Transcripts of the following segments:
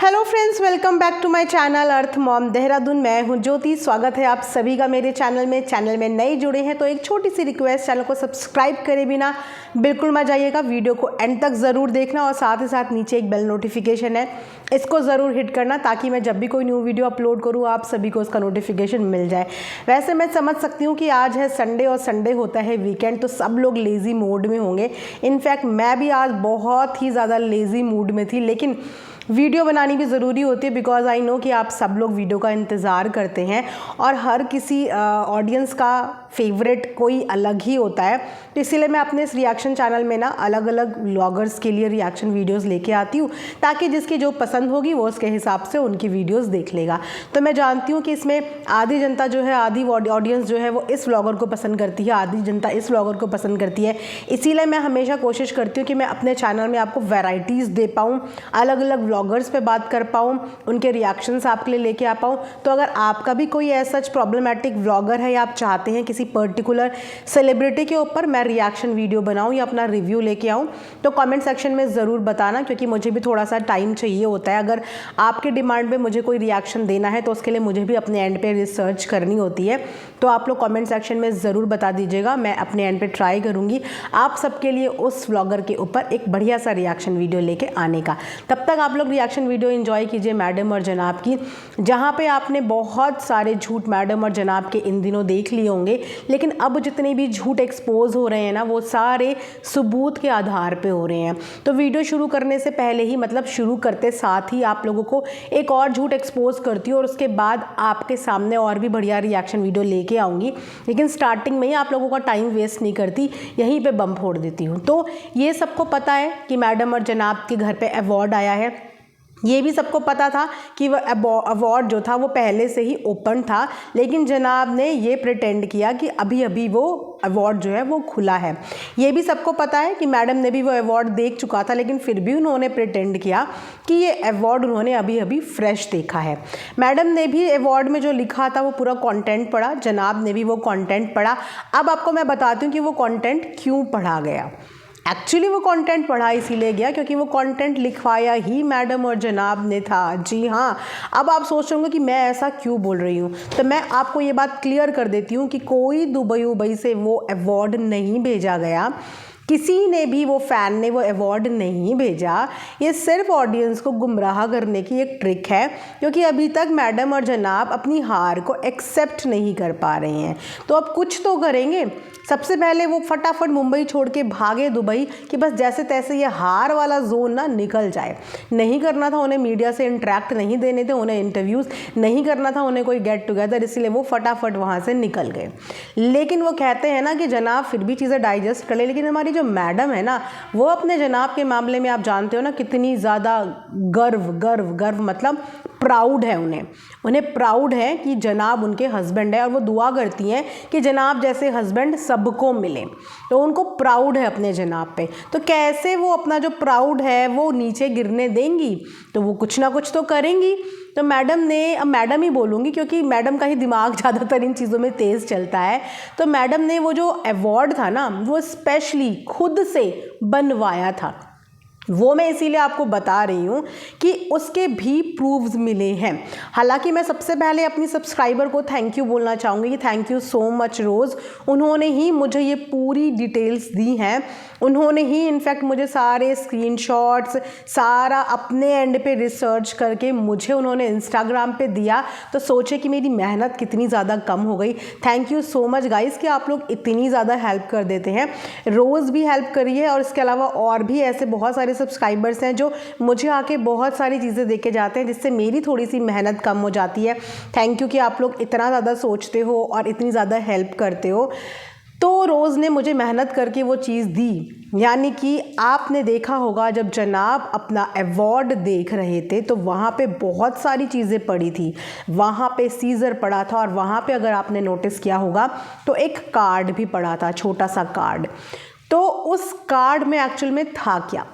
Hello friends, welcome back to my channel earth mom Dehradun. मैं हूं ज्योति। स्वागत है आप सभी का मेरे चैनल में नए जुड़े हैं तो एक छोटी सी रिक्वेस्ट, चैनल को सब्सक्राइब करे बिना बिल्कुल मत जाइएगा, वीडियो को एंड तक ज़रूर देखना और साथ ही साथ नीचे एक बेल नोटिफिकेशन है, इसको ज़रूर हिट करना ताकि मैं जब भी कोई न्यू वीडियो अपलोड करूँ आप सभी को उसका नोटिफिकेशन मिल जाए। वैसे मैं समझ सकती हूँ कि आज है संडे और संडे होता है वीकेंड, तो सब लोग लेज़ी मोड में होंगे। इनफैक्ट मैं भी आज बहुत ही ज़्यादा लेज़ी मूड में थी, लेकिन वीडियो बनानी भी ज़रूरी होती है बिकॉज़ आई नो कि आप सब लोग वीडियो का इंतज़ार करते हैं और हर किसी ऑडियंस का फेवरेट कोई अलग ही होता है। तो इसीलिए मैं अपने इस रिएक्शन चैनल में ना अलग अलग व्लॉगर्स के लिए रिएक्शन वीडियोस लेके आती हूँ ताकि जिसकी जो पसंद होगी वो उसके हिसाब से उनकी वीडियोस देख लेगा। तो मैं जानती हूँ कि इसमें आधी जनता जो है, आधी ऑडियंस जो है वो इस व्लॉगर को पसंद करती है, आधी जनता इस व्लॉगर को पसंद करती है। इसीलिए मैं हमेशा कोशिश करती हूँ कि मैं अपने चैनल में आपको वैराइटीज़ दे पाऊँ, अलग अलग व्लॉगर्स पे बात कर पाऊँ, उनके रिएक्शंस आपके लिए लेके आ पाऊँ। तो अगर आपका भी कोई ऐसा प्रॉब्लमेटिक व्लॉगर है या आप चाहते हैं किसी पर्टिकुलर सेलिब्रिटी के ऊपर मैं रिएक्शन वीडियो बनाऊँ या अपना रिव्यू लेके आऊँ, तो कमेंट सेक्शन में ज़रूर बताना, क्योंकि मुझे भी थोड़ा सा टाइम चाहिए होता है। अगर आपके डिमांड पे मुझे कोई रिएक्शन देना है तो उसके लिए मुझे भी अपने एंड पे रिसर्च करनी होती है। तो आप लोग कमेंट सेक्शन में ज़रूर बता दीजिएगा, मैं अपने एंड पे ट्राई करूँगी आप सबके लिए उस व्लॉगर के ऊपर एक बढ़िया सा रिएक्शन वीडियो लेके आने का। तब तक आप लोग रिएक्शन वीडियो एंजॉय कीजिए मैडम और जनाब की, जहाँ पे आपने बहुत सारे झूठ मैडम और जनाब के इन दिनों देख लिए होंगे, लेकिन अब जितने भी झूठ एक्सपोज हो रहे हैं ना वो सारे सबूत के आधार पे हो रहे हैं। तो वीडियो शुरू करने से पहले ही, मतलब शुरू करते साथ ही आप लोगों को एक और झूठ एक्सपोज करती हूँ और उसके बाद आपके सामने और भी बढ़िया रिएक्शन वीडियो लेके आऊँगी, लेकिन स्टार्टिंग में ही आप लोगों का टाइम वेस्ट नहीं करती, यहीं पे बम फोड़ देती हूँ। तो ये सबको पता है कि मैडम और जनाब के घर पे अवार्ड आया है, ये भी सबको पता था कि वह अवार्ड जो था वो पहले से ही ओपन था, लेकिन जनाब ने ये प्रिटेंड किया कि अभी अभी वो अवार्ड जो है वो खुला है। ये भी सबको पता है कि मैडम ने भी वो अवार्ड देख चुका था, लेकिन फिर भी उन्होंने प्रिटेंड किया कि ये अवार्ड उन्होंने अभी अभी फ्रेश देखा है। मैडम ने भी अवार्ड में जो लिखा था वो पूरा कंटेंट पढ़ा, जनाब ने भी वो कंटेंट पढ़ा। अब आपको मैं बताती हूँ कि वो कंटेंट क्यों पढ़ा गया। एक्चुअली वो कंटेंट पढ़ा इसीलिए गया क्योंकि वो कंटेंट लिखवाया ही मैडम और जनाब ने था। जी हाँ, अब आप सोच रहे होंगे कि मैं ऐसा क्यों बोल रही हूँ, तो मैं आपको ये बात क्लियर कर देती हूँ कि कोई दुबई से वो अवार्ड नहीं भेजा गया, किसी ने भी, वो फ़ैन ने वो अवार्ड नहीं भेजा। ये सिर्फ ऑडियंस को गुमराह करने की एक ट्रिक है, क्योंकि अभी तक मैडम और जनाब अपनी हार को एक्सेप्ट नहीं कर पा रहे हैं। तो अब कुछ तो करेंगे। सबसे पहले वो फटाफट मुंबई छोड़ के भागे दुबई कि बस जैसे तैसे ये हार वाला जोन ना निकल जाए। नहीं करना था उन्हें मीडिया से इंटरेक्ट नहीं देने थे, उन्हें इंटरव्यूज़ नहीं करना था, उन्हें कोई गेट टुगेदर, इसलिए वो फटाफट वहाँ से निकल गए। लेकिन वो कहते हैं ना कि जनाब फिर भी चीज़ें डाइजेस्ट कर ले, लेकिन हमारी जो मैडम है ना वो अपने जनाब के मामले में आप जानते हो ना कितनी ज़्यादा गर्व मतलब प्राउड है। उन्हें प्राउड है कि जनाब उनके हस्बैंड है और वो दुआ करती हैं कि जनाब जैसे हस्बैंड सबको मिले। तो उनको प्राउड है अपने जनाब पे, तो कैसे वो अपना जो प्राउड है वो नीचे गिरने देंगी, तो वो कुछ ना कुछ तो करेंगी। तो मैडम ने, अब मैडम ही बोलूँगी क्योंकि मैडम का ही दिमाग ज़्यादातर इन चीज़ों में तेज़ चलता है, तो मैडम ने वो जो अवार्ड था ना वो स्पेशली खुद से बनवाया था। वो मैं इसीलिए आपको बता रही हूँ कि उसके भी प्रूफ्स मिले हैं। हालांकि मैं सबसे पहले अपनी सब्सक्राइबर को थैंक यू बोलना चाहूँगी कि थैंक यू सो मच रोज़, उन्होंने ही मुझे ये पूरी डिटेल्स दी हैं। उन्होंने ही इनफैक्ट मुझे सारे स्क्रीनशॉट्स, सारा अपने एंड पे रिसर्च करके मुझे उन्होंने इंस्टाग्राम पे दिया। तो सोचे कि मेरी मेहनत कितनी ज़्यादा कम हो गई। Thank you so much guys कि आप लोग इतनी ज़्यादा हेल्प कर देते हैं। रोज़ भी हेल्प करी है और इसके अलावा और भी ऐसे बहुत सारे सब्सक्राइबर्स हैं जो मुझे आके बहुत सारी चीज़ें देके जाते हैं, जिससे मेरी थोड़ी सी मेहनत कम हो जाती है। थैंक यू कि आप लोग इतना ज़्यादा सोचते हो और इतनी ज़्यादा हेल्प करते हो। तो रोज़ ने मुझे मेहनत करके वो चीज़ दी, यानी कि आपने देखा होगा जब जनाब अपना अवार्ड देख रहे थे तो वहाँ पे बहुत सारी चीज़ें पड़ी थी, वहाँ पे सीज़र पड़ा था और वहाँ पे अगर आपने नोटिस किया होगा तो एक कार्ड भी पड़ा था, छोटा सा कार्ड। तो उस कार्ड में एक्चुअल में था क्या,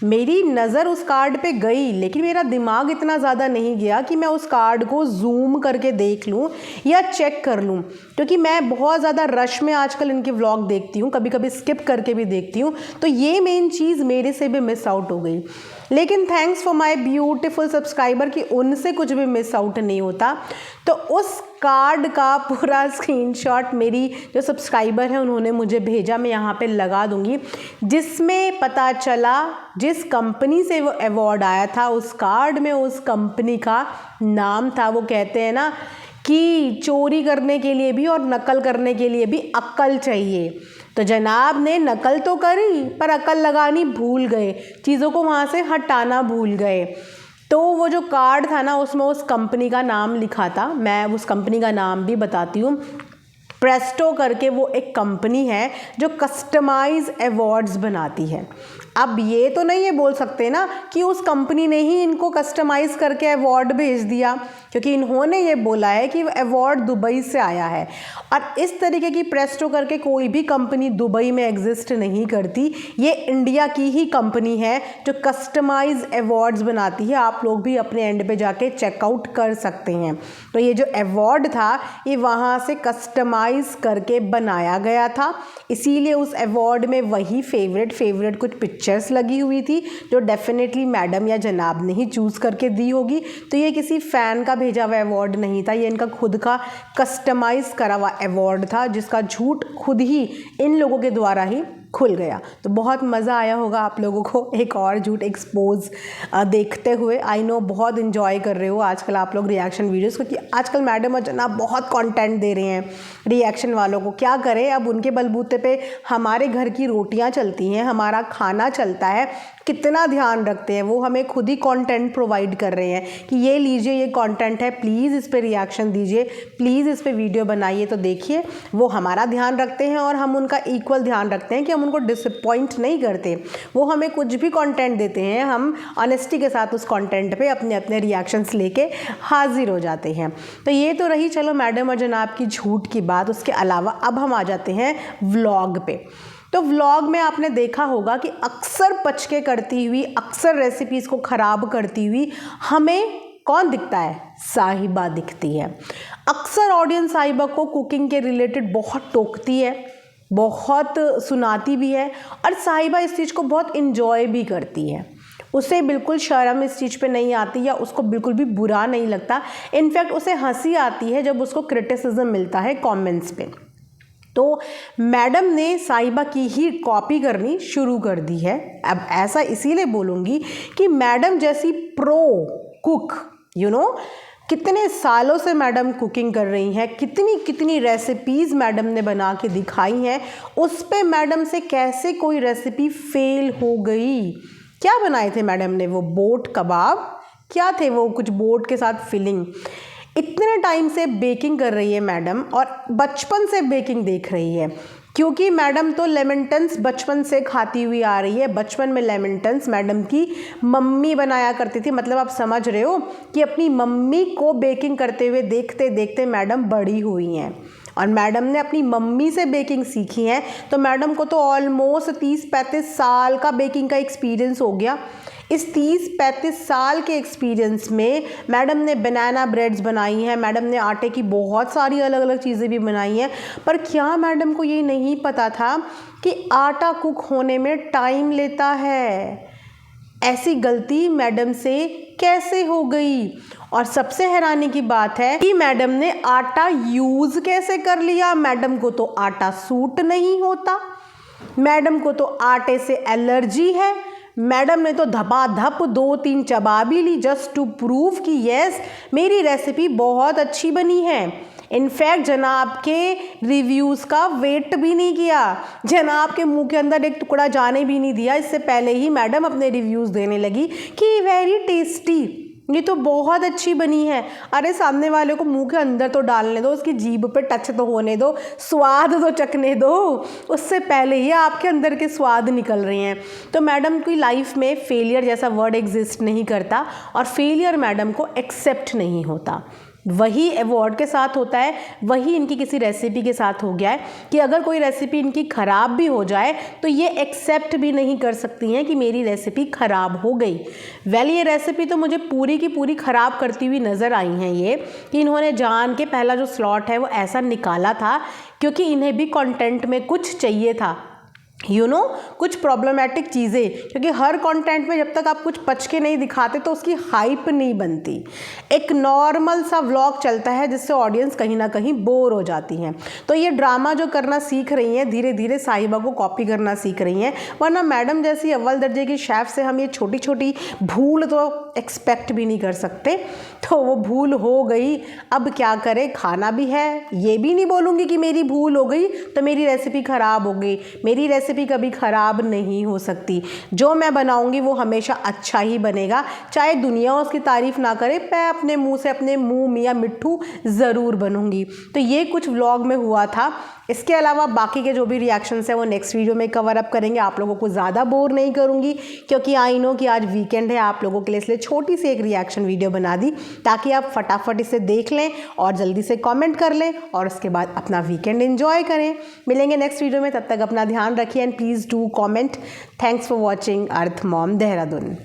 मेरी नज़र उस कार्ड पे गई, लेकिन मेरा दिमाग इतना ज़्यादा नहीं गया कि मैं उस कार्ड को जूम करके देख लूँ या चेक कर लूँ, क्योंकि मैं बहुत ज़्यादा रश में आजकल इनके व्लॉग देखती हूँ, कभी कभी स्किप करके भी देखती हूँ। तो ये मेन चीज़ मेरे से भी मिस आउट हो गई। लेकिन thanks for my beautiful subscriber कि उनसे कुछ भी मिस आउट नहीं होता। तो उस कार्ड का पूरा स्क्रीनशॉट मेरी जो सब्सक्राइबर है उन्होंने मुझे भेजा, मैं यहाँ पे लगा दूँगी, जिसमें पता चला जिस कंपनी से वो अवार्ड आया था उस कार्ड में उस कंपनी का नाम था। वो कहते हैं ना कि चोरी करने के लिए भी और नकल करने के लिए भी अक्ल चाहिए। तो जनाब ने नकल तो करी पर अक्ल लगानी भूल गए, चीज़ों को वहाँ से हटाना भूल गए। तो वो जो कार्ड था ना उसमें उस कंपनी का नाम लिखा था, मैं उस कंपनी का नाम भी बताती हूँ। प्रेस्टो करके वो एक कंपनी है जो कस्टमाइज अवार्ड्स बनाती है। अब ये तो नहीं ये बोल सकते ना कि उस कंपनी ने ही इनको कस्टमाइज़ करके अवार्ड भेज दिया, क्योंकि इन्होंने ये बोला है कि अवार्ड दुबई से आया है। और इस तरीके की प्रेस्टो करके कोई भी कंपनी दुबई में एग्जिस्ट नहीं करती, ये इंडिया की ही कंपनी है जो कस्टमाइज अवार्ड्स बनाती है। आप लोग भी अपने एंड पे जाके चेकआउट कर सकते हैं। तो ये जो अवार्ड था ये वहाँ से कस्टमाइज करके बनाया गया था, इसीलिए उस अवार्ड में वही फेवरेट कुछ पिक्चर्स लगी हुई थी जो डेफिनेटली मैडम या जनाब ने ही चूज़ करके दी होगी। तो ये किसी फ़ैन का भेजा हुआ अवार्ड नहीं था, ये इनका खुद का कस्टमाइज़ करा हुआ अवार्ड था, जिसका झूठ खुद ही इन लोगों के द्वारा ही खुल गया। तो बहुत मज़ा आया होगा आप लोगों को एक और झूठ एक्सपोज देखते हुए। आई नो बहुत इन्जॉय कर रहे हो आजकल आप लोग रिएक्शन वीडियोस, क्योंकि आजकल मैडम और जनाब बहुत कंटेंट दे रहे हैं रिएक्शन वालों को। क्या करें, अब उनके बलबूते पे हमारे घर की रोटियां चलती हैं, हमारा खाना चलता है। कितना ध्यान रखते हैं वो, हमें खुद ही कंटेंट प्रोवाइड कर रहे हैं कि ये लीजिए ये कंटेंट है, प्लीज़ इस पर रिएक्शन दीजिए, प्लीज़ इस पर वीडियो बनाइए। तो देखिए वो हमारा ध्यान रखते हैं और हम उनका इक्वल ध्यान रखते हैं कि हम उनको डिसअपॉइंट नहीं करते। वो हमें कुछ भी कंटेंट देते हैं, हम ऑनेस्टी के साथ उस कंटेंट पे अपने अपने रिएक्शंस लेके हाजिर हो जाते हैं। तो ये तो रही चलो मैडम और जनाब की झूठ की बात। उसके अलावा अब हम आ जाते हैं व्लॉग पे। तो व्लॉग में आपने देखा होगा कि अक्सर पचके करती हुई, अक्सर रेसिपीज़ को ख़राब करती हुई हमें कौन दिखता है? साहिबा दिखती है। अक्सर ऑडियंस साहिबा को कुकिंग के रिलेटेड बहुत टोकती है, बहुत सुनाती भी है, और साहिबा इस चीज़ को बहुत इन्जॉय भी करती है। उसे बिल्कुल शर्म इस चीज़ पे नहीं आती या उसको बिल्कुल भी बुरा नहीं लगता। इनफैक्ट उसे हंसी आती है जब उसको क्रिटिसिज्म मिलता है कमेंट्स पे। तो मैडम ने साहिबा की ही कॉपी करनी शुरू कर दी है। अब ऐसा इसीलिए बोलूँगी कि मैडम जैसी प्रो कुक कितने सालों से मैडम कुकिंग कर रही हैं, कितनी रेसिपीज़ मैडम ने बना के दिखाई हैं, उस पे मैडम से कैसे कोई रेसिपी फेल हो गई। क्या बनाए थे मैडम ने? वो बोट कबाब, क्या थे वो, कुछ बोट के साथ फिलिंग। इतने टाइम से बेकिंग कर रही है मैडम और बचपन से बेकिंग देख रही है, क्योंकि मैडम तो लेमन-टन्स बचपन से खाती हुई आ रही है। बचपन में लेमन-टन्स मैडम की मम्मी बनाया करती थी। मतलब आप समझ रहे हो कि अपनी मम्मी को बेकिंग करते हुए देखते देखते मैडम बड़ी हुई हैं, और मैडम ने अपनी मम्मी से बेकिंग सीखी है। तो मैडम को तो ऑलमोस्ट 30-35 साल का बेकिंग का एक्सपीरियंस हो गया। इस 30-35 साल के एक्सपीरियंस में मैडम ने बनाना ब्रेड्स बनाई हैं, मैडम ने आटे की बहुत सारी अलग अलग चीज़ें भी बनाई हैं। पर क्या मैडम को ये नहीं पता था कि आटा कुक होने में टाइम लेता है? ऐसी गलती मैडम से कैसे हो गई? और सबसे हैरानी की बात है कि मैडम ने आटा यूज़ कैसे कर लिया। मैडम को तो आटा सूट नहीं होता, मैडम को तो आटे से एलर्जी है। मैडम ने तो धपाधप 2-3 चबा भी ली जस्ट टू प्रूव कि यस मेरी रेसिपी बहुत अच्छी बनी है। इनफैक्ट जनाब के रिव्यूज़ का वेट भी नहीं किया, जनाब के मुंह के अंदर एक टुकड़ा जाने भी नहीं दिया। इससे पहले ही मैडम अपने रिव्यूज़ देने लगी कि वेरी टेस्टी, ये तो बहुत अच्छी बनी है। अरे सामने वाले को मुंह के अंदर तो डालने दो, उसकी जीभ पे टच तो होने दो, स्वाद तो चखने दो, उससे पहले ही आपके अंदर के स्वाद निकल रहे हैं। तो मैडम की लाइफ में फेलियर जैसा वर्ड एग्जिस्ट नहीं करता, और फेलियर मैडम को एक्सेप्ट नहीं होता। वही अवार्ड के साथ होता है, वही इनकी किसी रेसिपी के साथ हो गया है कि अगर कोई रेसिपी इनकी ख़राब भी हो जाए तो ये एक्सेप्ट भी नहीं कर सकती हैं कि मेरी रेसिपी ख़राब हो गई। ये रेसिपी तो मुझे पूरी की पूरी ख़राब करती हुई नज़र आई हैं ये, कि इन्होंने जान के पहला जो स्लॉट है वो ऐसा निकाला था क्योंकि इन्हें भी कंटेंट में कुछ चाहिए था। कुछ प्रॉब्लमेटिक चीज़ें, क्योंकि हर कंटेंट में जब तक आप कुछ पच के नहीं दिखाते तो उसकी हाइप नहीं बनती। एक नॉर्मल सा व्लॉग चलता है जिससे ऑडियंस कहीं ना कहीं बोर हो जाती है। तो ये ड्रामा जो करना सीख रही हैं, धीरे धीरे साहिबा को कॉपी करना सीख रही हैं, वरना मैडम जैसी अव्वल दर्जे की शेफ़ से हम ये छोटी छोटी भूल तो एक्सपेक्ट भी नहीं कर सकते। तो वो भूल हो गई, अब क्या करें, खाना भी है। ये भी नहीं बोलूँगी कि मेरी भूल हो गई तो मेरी रेसिपी ख़राब हो गई। मेरी रेसिपी कभी ख़राब नहीं हो सकती। जो मैं बनाऊँगी वो हमेशा अच्छा ही बनेगा, चाहे दुनिया उसकी तारीफ़ ना करे, मैं अपने मुंह से अपने मुंह मियाँ मिट्ठू ज़रूर बनूँगी। तो ये कुछ व्लॉग में हुआ था। इसके अलावा बाकी के जो भी रिएक्शंस हैं वो नेक्स्ट वीडियो में कवर अप करेंगे। आप लोगों को ज़्यादा बोर नहीं करूँगी, क्योंकि आई नो कि आज वीकेंड है आप लोगों के लिए, इसलिए छोटी सी एक रिएक्शन वीडियो बना दी ताकि आप फटाफट इसे देख लें और जल्दी से कमेंट कर लें और उसके बाद अपना वीकेंड एंजॉय करें। मिलेंगे नेक्स्ट वीडियो में, तब तक अपना ध्यान रखिए and please do comment. Thanks for watching earth mom Dehradun.